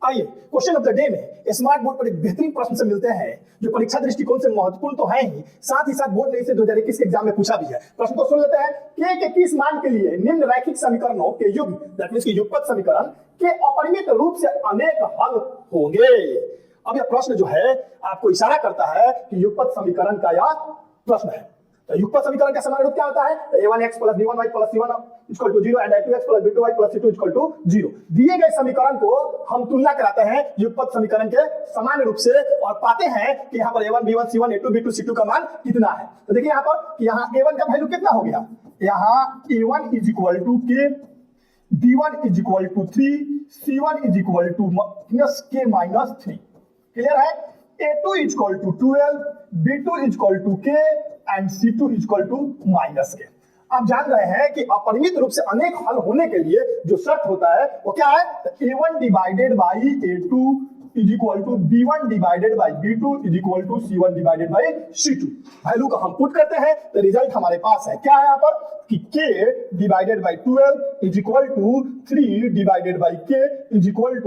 आइए question of the day में smart board पर एक बेहतरीन प्रश्न से मिलते हैं जो परीक्षा दृष्टिकोण से महत्वपूर्ण तो है ही, साथ ही साथ बोर्ड ने इसे 2021 के एग्जाम में पूछा भी है। प्रश्न को सुन लेते हैं। k के किस मान के लिए निम्न रैखिक समीकरणों के युग्म दैट मींस की युगपत समीकरण के अपरिमित रूप से अनेक हल होंगे। अब यह प्रश्न जो है आपको इशारा करता है कि युगपत समीकरण का यह प्रश्न है। तो युगपत समीकरण का सामान्य रूप क्या होता है? a1x + b1y + c1 = 0 and a2x + b2y + c2 = 0। दिए गए समीकरण को हम तुलना कराते हैं युगपत समीकरण के सामान्य रूप से और पाते हैं कि यहाँ पर a1 b1 c1 a2 b2 c2 का मान कितना है। तो देखिए यहाँ पर कि यहाँ a1 का वैल्यू कितना हो गया, यहाँ a1 = k, b1 = 3, c1 = -k-3। Clear है? a2 = 12, b2 = k and c2 = -k। आप जान रहे हैं कि अपरिमित रूप से अनेक हल होने के लिए जो शर्त होता है वो क्या है? a1 / a2 = b1 / b2 = c1 / c2। Value को हम पुट करते हैं तो रिजल्ट हमारे पास है। क्या है यहाँ पर कि k / 12 = 3 / k -k - 3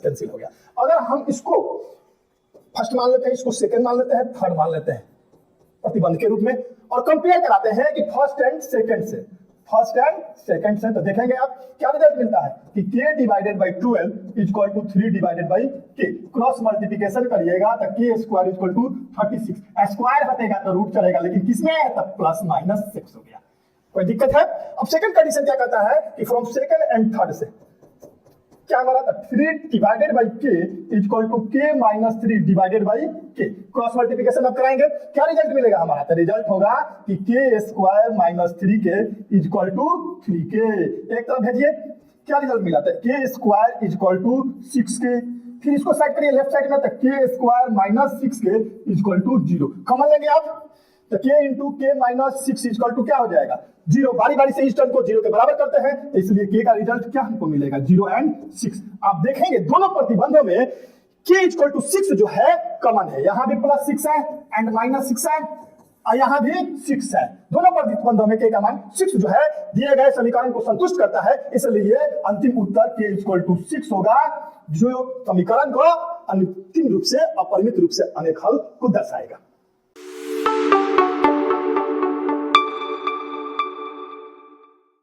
- कैंसिल हो गया। अगर हम इसको फर्स्ट मान लेते हैं, इसको सेकंड मान लेते हैं, थर्ड मान लेते हैं प्रतिबंध के रूप में और कंपेयर कराते हैं कि फर्स्ट एंड सेकंड से, तो देखेंगे आप क्या रिजल्ट मिलता है कि k / 12 = 3 / k। क्रॉस मल्टीप्लिकेशन करिएगा तो k² = 36। स्क्वायर हटेगा तो रूट चलेगा, लेकिन किसमें है तब +-6 हो गया। कोई दिक्कत है? अब सेकंड कंडीशन क्या कहता है कि फ्रॉम सेकंड एंड थर्ड से क्या हमारा था 3 / k = k - 3 / k। Cross multiplication अब कराएंगे, क्या रिजल्ट मिलेगा हमारा? तो रिजल्ट होगा कि k² - 3k = 3k। एक तरफ भेजिए, क्या रिजल्ट मिला था? k² = 6k। फिर इसको साइड करिए लेफ्ट साइड में, तो k² - 6k = 0। कॉमन लेंगे आप तो k × k - 6 = क्या हो जाएगा? 0। बारी बारी से इस टर्म को 0 के बराबर करते हैं, इसलिए k का रिजल्ट क्या हमको मिलेगा? 0 एंड 6। आप देखेंगे दोनों प्रतिबंधों में k = 6 जो है कॉमन है। यहां भी +6 है एंड -6 है और यहां भी 6 है। दोनों प्रतिबंधों में k का मान 6 जो है दिए गए समीकरण को संतुष्ट करता है, इसलिए अंतिम उत्तर k = 6 होगा, जो समीकरण को अंतिम रूप से अपरिमित रूप से अनेक हल को दर्शाएगा।